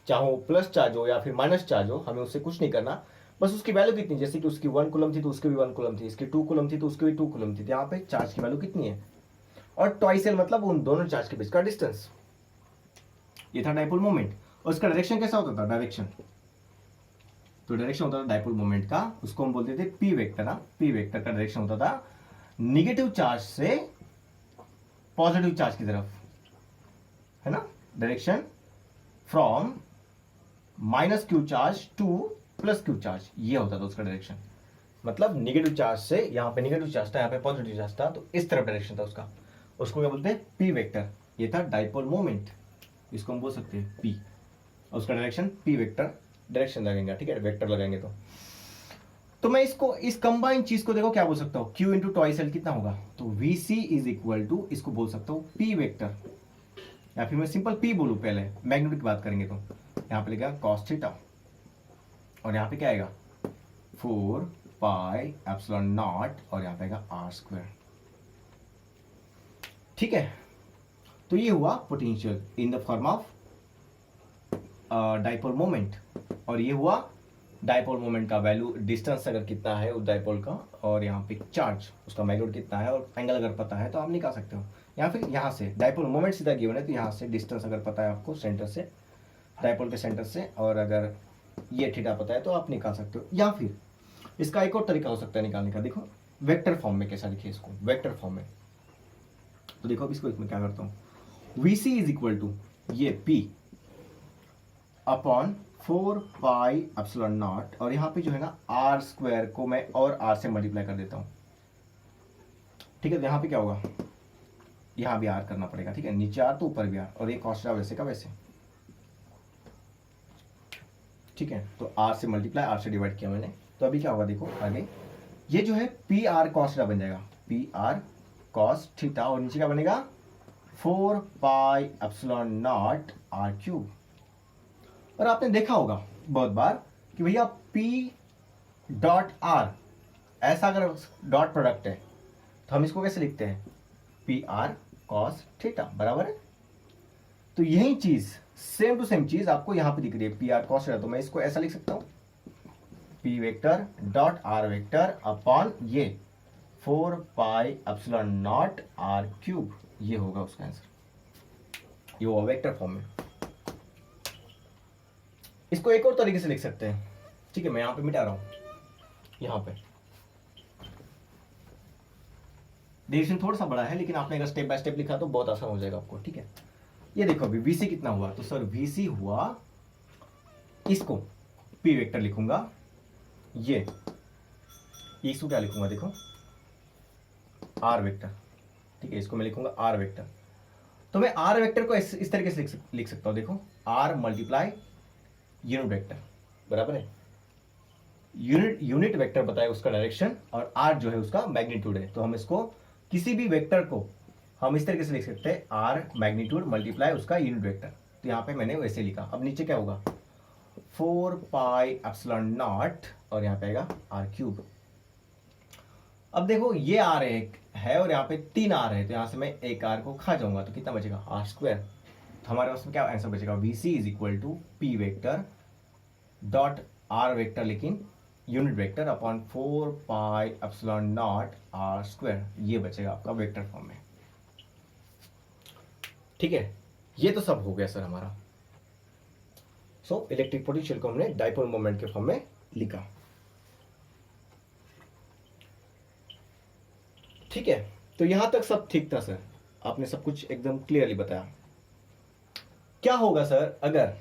चाहे वो प्लस चार्ज हो या फिर माइनस चार्ज हो, हमें उससे कुछ नहीं करना, बस उसकी वैल्यू कितनी, जैसे कि उसकी 1 कूलम थी तो उसकी भी 1 कूलम थी, इसकी 2 कूलम थी तो उसकी भी 2 कूलम थी, तो यहाँ पे चार्ज की वैल्यू कितनी है, और ट्वाइस L मतलब उन दोनों चार्ज के बीच का डिस्टेंस। ये था डायपोल मोमेंट, और उसका डायरेक्शन कैसा होता था, डायरेक्शन, तो डायरेक्शन होता था डायपोल मोमेंट का, उसको हम बोलते थे पी वेक्टर ना, पी वेक्टर का डायरेक्शन होता था निगेटिव चार्ज से पॉजिटिव चार्ज की तरफ, है ना, direction from minus q charge two plus q charge, ये होता था उसका डायरेक्शन। मतलब निगेटिव चार्ज से, यहाँ पे निगेटिव चार्ज था, यहाँ पे पॉजिटिव चार्ज था, तो इस तरफ डायरेक्शन था उसका, उसको क्या बोलते हैं, पी वेक्टर। ये था डायपोल मोमेंट, इसको हम बोल सकते हैं पी, और उसका डायरेक्शन पी वेक्टर डायरेक्शन लगेगा। ठीक है, वेक्टर लगाएंगे तो मैं इसको, इस कंबाइन चीज को देखो क्या बोल सकता हूँ, Q इंटू ट्वाइस L कितना होगा, तो VC इज इक्वल टू, इसको बोल सकता हूँ P वेक्टर, या फिर मैं सिंपल P बोलूँ, पहले मैग्नीट्यूड की बात करेंगे तो यहाँ पे लिखा cos थीटा, और यहाँ पे क्या आएगा 4 पाई एप्सिलॉन नॉट, और यहाँ पे आएगा आर स्क्वायर। ठीक है, तो ये हुआ potential in the form of dipole moment, और ये हुआ डायपोल मोमेंट का वैल्यू, डिस्टेंस अगर कितना है उस डायपोल का, और यहाँ पे चार्ज उसका मैग्नीट्यूड कितना है, और एंगल अगर पता है तो आप निकाल सकते हो, या फिर यहाँ से डायपोल मोमेंट सीधा गिवन है तो यहाँ से डिस्टेंस अगर पता है आपको सेंटर से, डायपोल के सेंटर से, और अगर ये थीटा पता है तो आप निकाल सकते हो। या फिर इसका एक और तरीका हो सकता है निकालने का, देखो वेक्टर फॉर्म में कैसा लिखे इसको, वेक्टर फॉर्म में। तो देखो अब इसको इसमें क्या करता हूँ, VC इज इक्वल टू ये P upon 4 pi epsilon naught, और यहाँ पे जो है ना आर स्क्वायर को मैं और आर से मल्टीप्लाई कर देता हूँ। ठीक है, तो यहाँ पे क्या होगा, यहाँ भी आर करना पड़ेगा। ठीक है, नीचे आर तो ऊपर भी आर, और ये कॉस वैसे का वैसे। ठीक है, तो आर से मल्टीप्लाई, आर से डिवाइड किया मैंने, तो अभी क्या होगा देखो आगे, ये जो है पी आर कॉस थीटा बन जाएगा, पी आर कॉस थीटा, और नीचे क्या बनेगा 4 pi epsilon naught r cube. और आपने देखा होगा बहुत बार कि भैया P डॉट आर, ऐसा अगर डॉट प्रोडक्ट है तो हम इसको कैसे लिखते हैं, पी आर कॉस थीटा, बराबर है। तो यही चीज सेम टू सेम चीज आपको यहां पे दिख रही है, पी आर कॉस थीटा। तो मैं इसको ऐसा लिख सकता हूं, p vector dot r vector upon ये 4 pi epsilon naught r cube, ये होगा उसका आंसर, ये होगा वेक्टर फॉर्म में। इसको एक और तरीके से लिख सकते हैं, ठीक है, मैं यहां पे मिटा रहा हूं, यहां पे डेरिवेशन थोड़ा सा बड़ा है, लेकिन आपने अगर स्टेप बाय स्टेप लिखा तो बहुत आसान हो जाएगा आपको, ठीक है। ये देखो अभी VC कितना हुआ, तो सर VC हुआ, इसको P वेक्टर लिखूंगा, ये इसको क्या लिखूंगा, देखो R वेक्टर, ठीक है, इसको मैं लिखूंगा R वेक्टर। तो मैं R वेक्टर को इस तरीके से लिख सकता हूं, देखो R मल्टीप्लाई यूनिट वेक्टर, बराबर है, यूनिट वेक्टर बताए उसका डायरेक्शन और R जो है उसका मैग्नीट्यूड है। तो हम इसको किसी भी वेक्टर को हम इस तरीके से लिख सकते हैं, R मैग्नीट्यूड मल्टीप्लाई उसका यूनिट वेक्टर। तो यहाँ पे मैंने वैसे लिखा। अब नीचे क्या होगा, 4 पाई एप्सिलॉन नॉट और यहाँ पे आएगा R क्यूब। अब देखो ये R एक है और यहाँ पे 3 R है, तो यहाँ से मैं एक R को खा जाऊंगा, तो कितना बचेगा, R स्क्वायर। तो हमारे पास में क्या आंसर बचेगा, VC is equal to P vector dot R vector, लेकिन unit vector upon 4 pi epsilon not R square, ये बचेगा आपका वेक्टर फॉर्म में, ठीक है। ये तो सब हो गया सर हमारा। सो इलेक्ट्रिक पोटेंशियल को हमने डाइपोल मोमेंट के फॉर्म में लिखा, ठीक है। तो यहां तक सब ठीक था सर, आपने सब कुछ एकदम क्लियरली बताया। क्या होगा सर अगर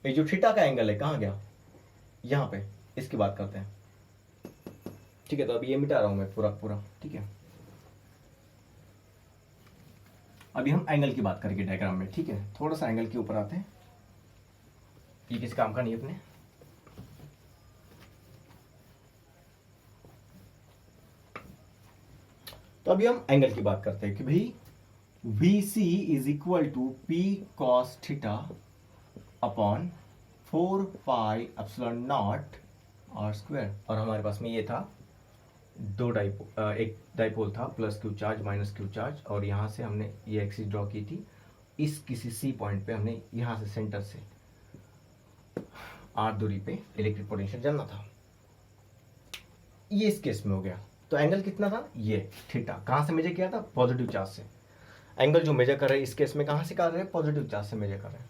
ये जो थीटा का एंगल है कहां गया, यहां पे, इसकी बात करते हैं, ठीक है। तो अभी ये मिटा रहा हूं मैं पूरा पूरा, ठीक है। अभी हम एंगल की बात करेंगे डायग्राम में, ठीक है। थोड़ा सा एंगल के ऊपर आते हैं, ये किस काम का नहीं अपने। तो अभी हम एंगल की बात करते हैं कि भाई VC is equal to P cos theta upon 4 pi epsilon not R square. और हमारे पास में ये था एक डाइपोल था, plus q charge minus q charge, और यहाँ से हमने ये एक्सिस ड्रॉ की थी, इस किसी C पॉइंट पे हमने यहाँ से सेंटर से R दूरी पे इलेक्ट्रिक पोटेंशियल जानना था। ये इस केस में हो गया। तो एंगल कितना था, ये थीटा, कहाँ से मेजर किया था, पॉजिटिव चार्ज से। एंगल जो मेजर कर रहे हैं इस केस में कहाँ से कर रहे हैं, पॉजिटिव चार्ज से मेजर कर रहे हैं,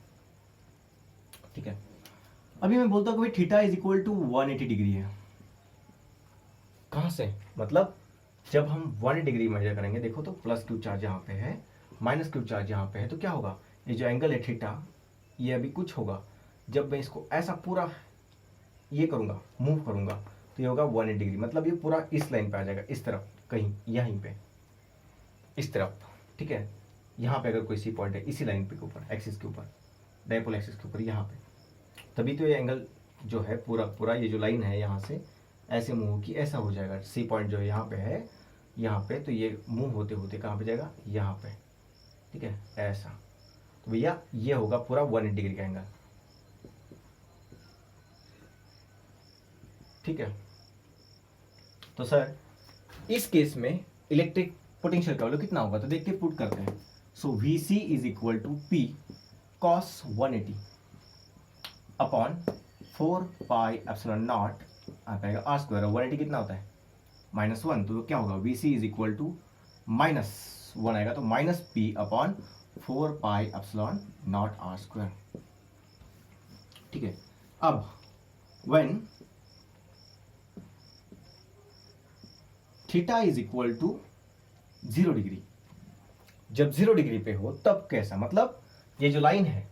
ठीक है। अभी मैं बोलता हूँ कि theta is equal to 180 degree है। कहाँ से, मतलब जब हम 180 डिग्री मेजर करेंगे, देखो तो प्लस क्यू चार्ज यहाँ पे है, माइनस क्यू चार्ज यहाँ पे है, तो क्या होगा, ये जो एंगल है थीटा, ये अभी कुछ होगा, जब मैं इसको ऐसा पूरा ये करूँगा, मूव करूँगा, तो ये होगा 180 डिग्री, मतलब ये पूरा इस लाइन पे आ जाएगा, इस तरफ कहीं, यहीं पे, इस तरफ, ठीक है। यहाँ पे अगर कोई सी पॉइंट है इसी लाइन पे के ऊपर, एक्सिस के ऊपर, डायपोल एक्सिस के ऊपर, यहाँ पे, तभी तो ये एंगल जो है पूरा पूरा ये जो लाइन है यहाँ से ऐसे मूव की ऐसा हो जाएगा। सी पॉइंट जो यहाँ पे है, यहाँ पे, तो ये मूव होते होते कहाँ पे जाएगा, यहाँ पे, ठीक है, ऐसा। तो भैया ये होगा पूरा 180 डिग्री का एंगल, ठीक है। तो सर इस केस में इलेक्ट्रिक पोटेंशियल का वैल्यू कितना होगा, तो देखिए पुट करते हैं। So VC is equal to P cos 180 upon 4 pi epsilon naught आ पाएगा R स्क्वायर, और 180 कितना होता है, -1, तो क्या होगा, VC इज इक्वल टू -1 आएगा, तो -P upon 4 pi epsilon not R square, ठीक है। अब when theta is equal to 0 degree, जब 0 डिग्री पे हो तब कैसा, मतलब ये जो लाइन है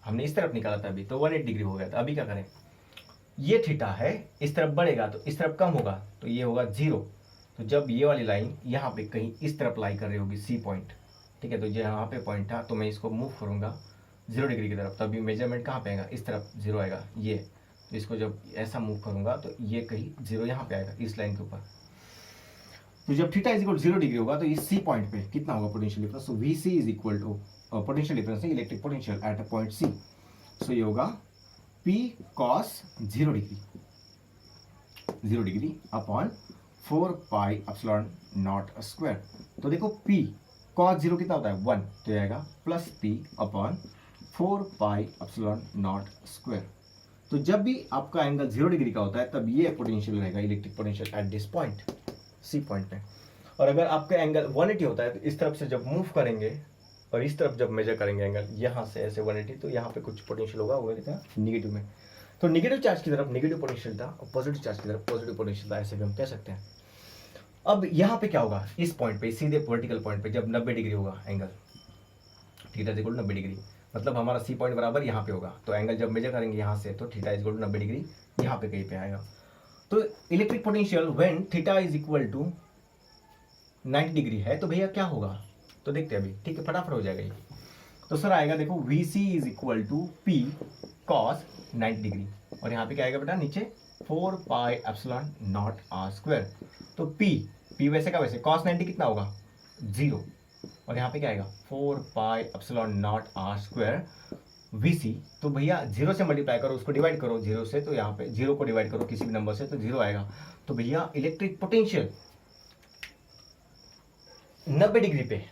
हमने इस तरफ निकाला था अभी, तो 180 डिग्री हो गया था। अभी क्या करें, ये थीटा है, इस तरफ बढ़ेगा तो इस तरफ कम होगा, तो ये होगा 0। तो जब ये वाली लाइन यहाँ पे कहीं इस तरफ लाई कर रही होगी सी पॉइंट, ठीक है, तो यहाँ पे पॉइंट था, तो मैं इसको मूव करूँगा 0 डिग्री की तरफ, तभी मेजरमेंट कहाँ पे आएगा, इस तरफ 0 आएगा ये। तो इसको जब ऐसा मूव करूँगा तो ये कहीं 0 यहाँ पे आएगा इस लाइन के ऊपर। तो जब थीटा इज इक्वल 0 डिग्री होगा तो इस सी पॉइंट पे कितना होगा potential difference, so VC is equal to potential difference है electric potential at a point C, so ये होगा P cos 0 degree upon 4 pi epsilon naught square. तो देखो P cos 0 कितना होता है 1, तो ये आएगा plus P upon 4 pi epsilon naught square. तो जब भी आपका एंगल 0 डिग्री का होता है तब ये पोटेंशियल रहेगा, electric potential at this point, C point पे। और अगर आपका एंगल 180 होता है तो इस तरफ से जब मूव करेंगे और इस तरफ जब मेजर करेंगे एंगल यहाँ से ऐसे 180, तो यहाँ पे कुछ पोटेंशियल होगा, वो कितना निगेटिव में। तो निगेटिव चार्ज की तरफ निगेटिव पोटेंशियल था और पॉजिटिव चार्ज की तरफ पॉजिटिव पोटेंशियल था, ऐसे भी हम कह सकते हैं। अब यहाँ पे क्या होगा, इस पॉइंट पे सीधे वर्टिकल पॉइंट पे जब 90 डिग्री होगा angle, theta is equal to 90 degree, मतलब हमारा सी पॉइंट बराबर यहाँ पे होगा। तो एंगल जब मेजर करेंगे यहाँ से तो theta is equal to 90 degree यहाँ पे कहीं पे आएगा। तो electric potential when theta is equal to 90 degree है तो भैया क्या होगा, तो देखते हैं अभी, ठीक है, फटाफट हो जाएगा ये। तो सर आएगा देखो VC is equal to P cos 90 degree, और यहाँ पे क्या आएगा बेटा नीचे 4 pi epsilon not r square. तो P वैसे का वैसे cos 90 कितना होगा 0, और यहाँ पे क्या आएगा 4 pi epsilon not r square VC। तो भैया 0 से मल्टीप्लाई करो, उसको डिवाइड करो 0 से, तो यहाँ पे 0 को डिवाइड करो किसी भी नंबर से तो 0 आएगा। तो भैया इलेक्ट्रिक पोटेंशियल 90 डिग्री पे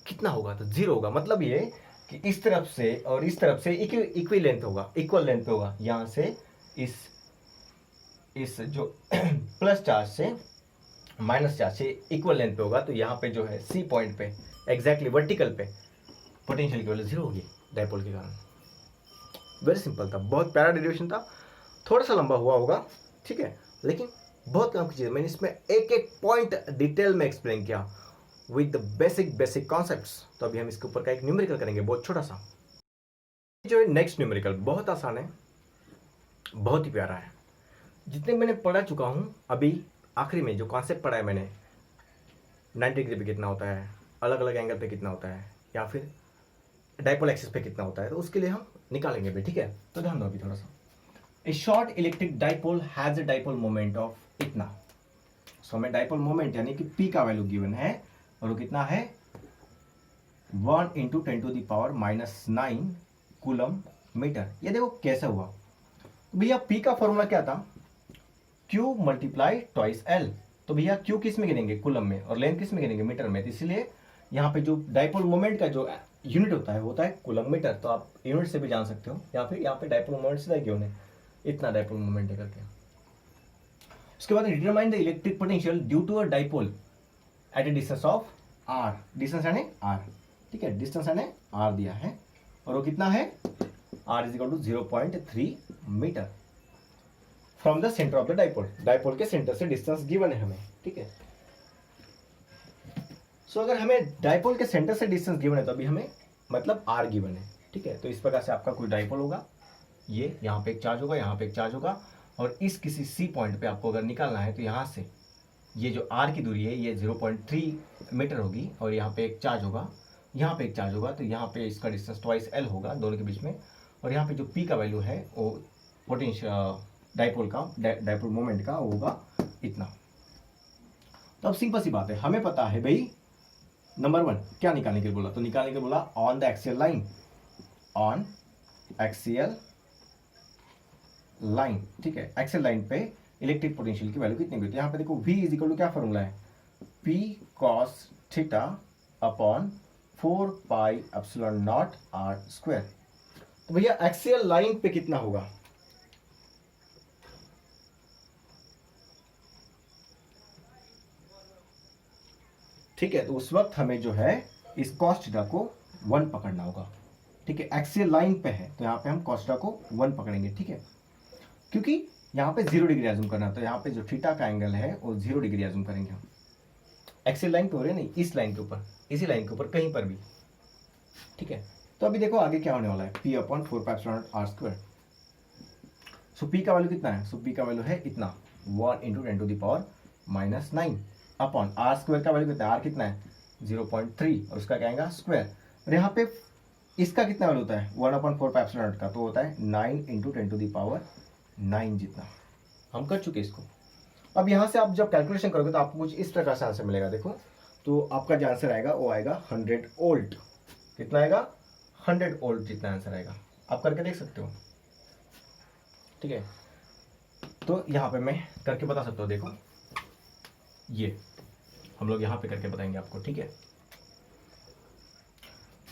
कितना होगा, तो 0 होगा। मतलब ये कि इस तरफ से और इस तरफ से इक्वल लेंथ होगा, इक्वल लेंथ होगा, यहाँ से इस जो प्लस चार्ज से माइनस चार्ज से इक्वल लेंथ पे होगा। तो यहाँ पे जो है सी पॉइंट पे एग्जैक्टली वर्टिकल पे पोटेंशियल की वैल्यू 0 होगी डायपोल के कारण। वेरी सिंपल था, बहुत प्यारा डेरिवेशन था, थोड़ा सा लंबा हुआ होगा, ठीक है, लेकिन बहुत काम की चीज़। मैंने इसमें एक एक पॉइंट डिटेल में एक्सप्लेन किया विद द बेसिक कॉन्सेप्ट्स। तो अभी हम इसके ऊपर का एक न्यूमेरिकल करेंगे, बहुत छोटा सा। जो है नेक्स्ट न्यूमेरिकल बहुत आसान है, बहुत ही प्यारा है। जितने मैंने पढ़ा चुका हूँ अभी आखिरी में जो कॉन्सेप्ट पढ़ा है मैंने, 90 डिग्री पे कितना होता है, अलग अलग एंगल पे कितना होता है, या फिर डायपोल एक्सिस पे कितना होता है, तो उसके लिए हम निकालेंगे भी, ठीक है। तो ध्यान दो अभी थोड़ा सा। ए short electric dipole has a dipole moment of इतना। सो हमें डायपोल मोमेंट यानी कि P का वैल्यू गिवन है, और वो कितना है 1 × 10⁻⁹ कूलम मीटर। ये देखो कैसे हुआ, तो भैया P का फॉर्मूला क्या था, Q मल्टीप्लाई ट्वाइस L। तो भैया Q किस में गिनेंगे कूलम में, और लेंथ किस में गिनेंगे मीटर में, तो इसलिए यहाँ पे जो डायपोल मोमेंट का जो यूनिट होता है कूलम मीटर। तो आप यूनिट से भी जान सकते हो, या फिर यहाँ पे डायपोल मोमेंट से क्यों नहीं, इतना डायपोल मोमेंट है करके। उसके बाद determine the electric potential due to a dipole at a distance of r, distance यानी r, ठीक है, डिस्टेंस यानी r दिया है, और वो कितना है r is equal to 0.3 metre from the centre of the dipole. Dipole के सेंटर से डिस्टेंस गिवन है हमें, ठीक है। सो अगर हमें डायपोल के सेंटर से डिस्टेंस गिवन है तो अभी हमें मतलब r गिवन है, ठीक है। तो इस प्रकार से आपका कोई डायपोल होगा, ये यहाँ पे एक चार्ज होगा, यहाँ पे एक चार्ज होगा, और इस किसी सी पॉइंट पे आपको अगर निकालना है तो यहाँ से ये जो r की दूरी है ये 0.3 मीटर होगी, और यहाँ पे एक चार्ज होगा, यहाँ पे एक चार्ज होगा, तो यहाँ पे इसका डिस्टेंस ट्वाइस L होगा दोनों के बीच में। और यहाँ पे जो P का वैल्यू है वो पोटेंशियल डायपोल मोमेंट का होगा इतना। तो अब सिंपल सी बात है, हमें पता है भाई नंबर 1 क्या निकालने के लिए बोला, तो निकालने के लिए बोला on the axial line, on axial line, ठीक है। एक्सियल लाइन पे इलेक्ट्रिक पोटेंशियल की वैल्यू कितनी होती है, यहाँ पे देखो V इज इक्वल टू क्या फॉर्मूला है, P cos theta upon 4 pi epsilon not r square. तो भैया एक्सियल लाइन पे कितना होगा, ठीक है। तो उस वक्त हमें जो है इस cos थीटा को 1 पकड़ना होगा, ठीक है। एक्सियल लाइन पे है तो यहाँ पे हम cos थीटा को 1 पकड़ेंगे, ठीक है, क्योंकि यहाँ पे 0 डिग्री एज्यूम करना, तो यहाँ पे जो थीटा का एंगल है वो 0 डिग्री एज्यूम करेंगे हम। एक्सियल लाइन पे हो रहे नहीं, इस लाइन के ऊपर, इसी लाइन के ऊपर कहीं पर भी, ठीक है। तो अभी देखो आगे क्या होने वाला है, P upon 4 pi epsilon r square. So P का वैल्यू कितना है, सो P का वैल्यू है इतना 1 × 10⁻⁹ अपॉन r स्क्वायर का वैल्यू कितना है, r कितना है 0.3, और उसका क्या आएगा स्क्वायर। और यहाँ पे इसका कितना वैल्यू होता है 1/4 पाई एप्सिलॉन नॉट का, तो होता है 9 × 10⁻⁹ जितना। हम कर चुके इसको। अब यहाँ से आप जब कैलकुलेशन करोगे तो आपको कुछ इस प्रकार से आंसर मिलेगा, देखो। तो आपका जो आंसर आएगा वो आएगा 100 वोल्ट। कितना आएगा 100 वोल्ट जितना आंसर आएगा, आप करके देख सकते हो, ठीक है। तो यहाँ पे मैं करके बता सकता हूँ, देखो ये हम लोग यहाँ पे करके बताएंगे आपको, ठीक है।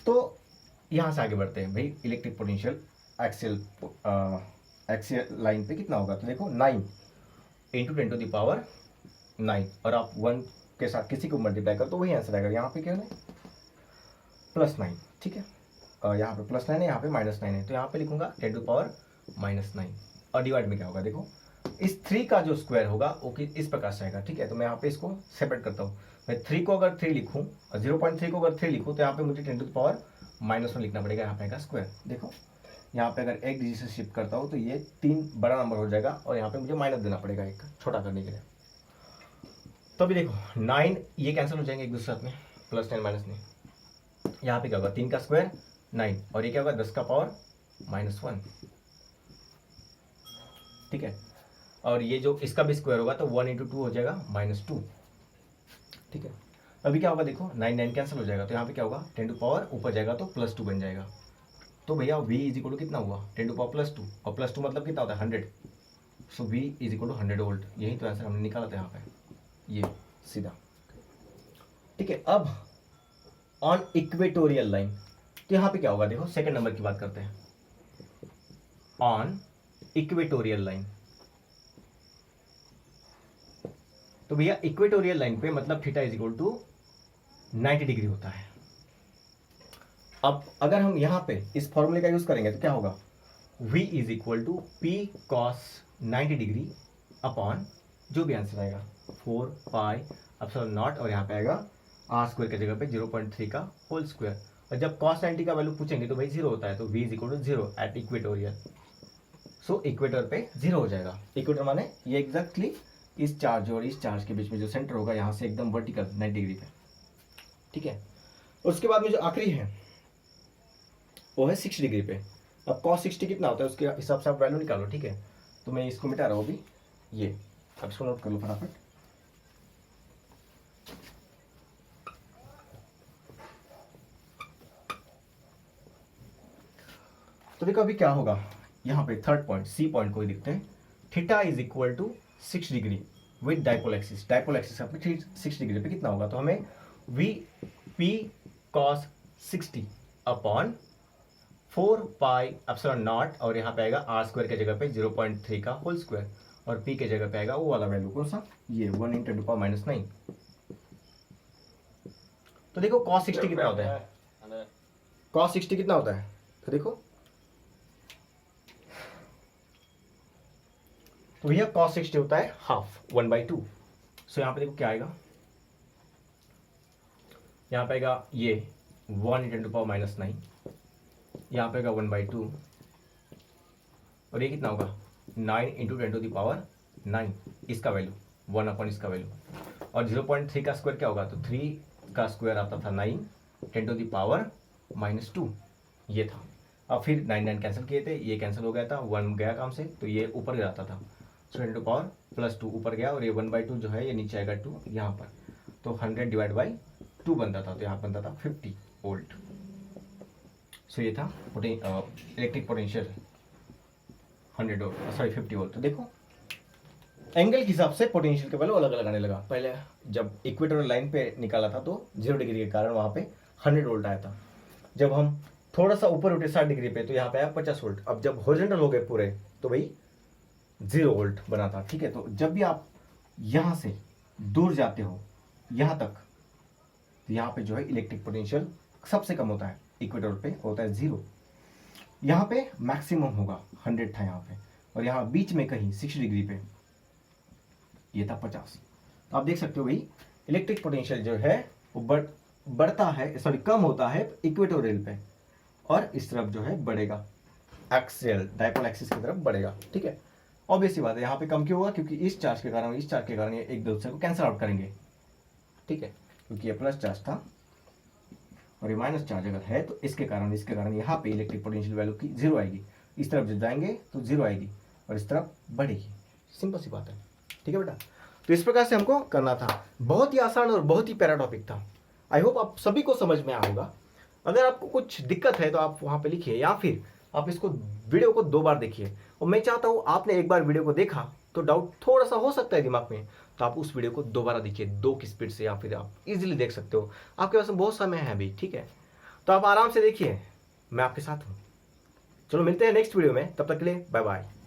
तो यहाँ से आगे बढ़ते हैं भाई, इलेक्ट्रिक पोटेंशियल एक्सियल लाइन पे कितना होगा, तो देखो 9 इंटू 10⁻⁹ और आप 1 के साथ किसी को मल्टीप्लाई कर तो वही आंसर आएगा। यहाँ पे क्या है +9, ठीक है। यहाँ पे +9 है, यहाँ पे -9 है, तो यहाँ पे लिखूंगा 10⁻⁹ और डिवाइड में क्या होगा, देखो इस 3 का जो स्क्वायर होगा वो इस प्रकार से आएगा, ठीक है। तो मैं यहाँ पे इसको सेपरेट करता हूँ। मैं 3 को अगर 3 लिखूँ और 0.3 को अगर 3 लिखूँ तो यहाँ पे मुझे 10⁻⁻1 लिखना पड़ेगा, यहाँ पे आएगा स्क्वायर। देखो यहाँ पे अगर एक डिजिट से शिफ्ट करता हूँ तो ये 3 बड़ा नंबर हो जाएगा और यहाँ पे मुझे माइनस देना पड़ेगा एक छोटा करने के लिए। तो अभी देखो 9 ये कैंसिल हो जाएंगे एक दूसरे साथ में, +9 -9, यहाँ पे क्या होगा 3 का स्क्वायर 9 और ये क्या होगा 10 का पावर -1, ठीक है। और ये जो इसका भी स्क्वायर होगा तो 1 × 2 हो जाएगा -2, ठीक है। अभी क्या होगा देखो 9 9 कैंसिल हो जाएगा तो यहाँ पे क्या होगा 10 टू पावर ऊपर जाएगा तो +2 बन जाएगा। तो भैया V = कितना हुआ 10 टू पावर +2 और +2 मतलब कितना होता है 100। सो V = 100 वोल्ट, यही तो आंसर हमने निकाला था यहाँ पे, ये सीधा, ठीक है। अब ऑन इक्वेटोरियल लाइन, तो यहाँ पे क्या होगा देखो सेकंड नंबर की बात करते हैं। ऑन इक्वेटोरियल लाइन, तो भैया इक्वेटोरियल लाइन पे मतलब थीटा = 90 डिग्री होता है। अब अगर हम यहाँ पे इस फॉर्मूले का यूज करेंगे तो क्या होगा V = P cos 90 degree upon जो भी आंसर आएगा 4πε0 और यहाँ पे आएगा r² की जगह पे 0.3 का होल स्क्वायर। और जब cos 90 का वैल्यू पूछेंगे तो भाई 0 होता है, तो V = 0 at equatorial. So equator पे 0 हो जाएगा। इक्वेटर माने ये एग्जैक्टली इस चार्ज और इस चार्ज के बीच में जो सेंटर होगा यहाँ से एकदम वर्टिकल 90 डिग्री पे, ठीक है। उसके बाद में जो आखिरी है वो है 60 डिग्री पे। अब cos 60 कितना होता है उसके हिसाब से आप वैल्यू निकालो, ठीक है। तो मैं इसको मिटा रहा हूँ अभी, ये अब इसको नोट कर लो फटाफट। तो देखो अभी क्या होगा, यहाँ पे थर्ड पॉइंट सी पॉइंट को ही देखते हैं। Theta = 6 degree with dipole axis. Dipole axis अपने 6 डिग्री पे कितना होगा, तो हमें P cos 60 अपॉन 4πε0 और यहाँ पे आएगा r² के जगह पे 0.3 का होल स्क्वायर और P के जगह पे आएगा वो वाला वैल्यू कौन सा, ये 1 × 10⁻⁹। तो देखो cos 60 कितना होता है, cos 60 कितना होता है, तो देखो तो भैया cos 60 होता है हाफ 1/2। सो यहाँ पे देखो क्या आएगा, यहाँ पे आएगा ये 1 × 10⁻⁹, यहाँ पे आएगा 1/2 और ये कितना होगा 9 × 10⁻⁹, इसका वैल्यू 1 अपॉन इसका वैल्यू। और 0.3 का स्क्वायर क्या होगा, तो 3 का स्क्वायर आता था 9 × 10⁻⁻2, ये था। अब फिर 9 9 कैंसिल किए थे, ये कैंसिल हो गया था, 1 गया काम से तो ये ऊपर जाता था। सो 10 टू पावर +2 ऊपर गया और ये 1/2 जो है ये नीचे आएगा 2 यहाँ पर, तो 100/2 बनता था, तो यहाँ बनता था 50 वोल्ट। सो ये था इलेक्ट्रिक पोटेंशियल 50 वोल्ट। तो देखो एंगल के हिसाब से पोटेंशियल के वैल्यू अलग अलग आने लगा। पहले जब इक्वेटोरियल लाइन पे निकाला था तो 0 डिग्री के कारण वहाँ पे 100 वोल्ट आया था। जब हम थोड़ा सा ऊपर उठे 60 डिग्री पे तो यहाँ पे आया 50 वोल्ट। अब जब हॉरिजॉन्टल हो गए पूरे तो भाई 0 वोल्ट बना था, ठीक है। तो जब भी आप यहाँ से दूर जाते हो यहाँ तक, तो यहाँ पे जो है इलेक्ट्रिक पोटेंशियल सबसे कम होता है, इक्वेटर पे होता है 0। यहाँ पे मैक्सिमम होगा 100 था यहाँ पे, और यहाँ बीच में कहीं 60 डिग्री पे ये था 50। तो आप देख सकते हो भाई इलेक्ट्रिक पोटेंशियल जो है वो बढ़ता है, सॉरी कम होता है इक्वेटोरियल पे, और इस तरफ जो है बढ़ेगा एक्सियल डाइपोल एक्सिस की तरफ बढ़ेगा, ठीक है। ऑब्वियस सी बात है यहाँ पे कम क्यों होगा, क्योंकि इस चार्ज के कारण इस चार्ज के कारण ये एक दूसरे को कैंसिल आउट करेंगे, ठीक है। क्योंकि ये प्लस चार्ज था और ये माइनस चार्ज अगर है तो इसके कारण यहाँ पे इलेक्ट्रिक पोटेंशियल वैल्यू की 0 आएगी। इस तरफ जब जाएंगे तो 0 आएगी और इस तरफ बढ़ेगी, सिंपल सी बात है, ठीक है बेटा। तो इस प्रकार से हमको करना था, बहुत ही आसान और बहुत ही प्यारा टॉपिक था। आई होप आप सभी को समझ में आया होगा। अगर आपको कुछ दिक्कत है तो आप वहाँ पे लिखिए, या फिर आप इसको वीडियो को 2 बार देखिए। और मैं चाहता हूँ आपने एक बार वीडियो को देखा तो डाउट थोड़ा सा हो सकता है दिमाग में, तो आप उस वीडियो को दोबारा देखिए 2 की स्पीड से, या फिर आप इजीली देख सकते हो, आपके पास में बहुत समय है अभी, ठीक है। तो आप आराम से देखिए, मैं आपके साथ हूँ। चलो मिलते हैं नेक्स्ट वीडियो में, तब तक के लिए बाय बाय।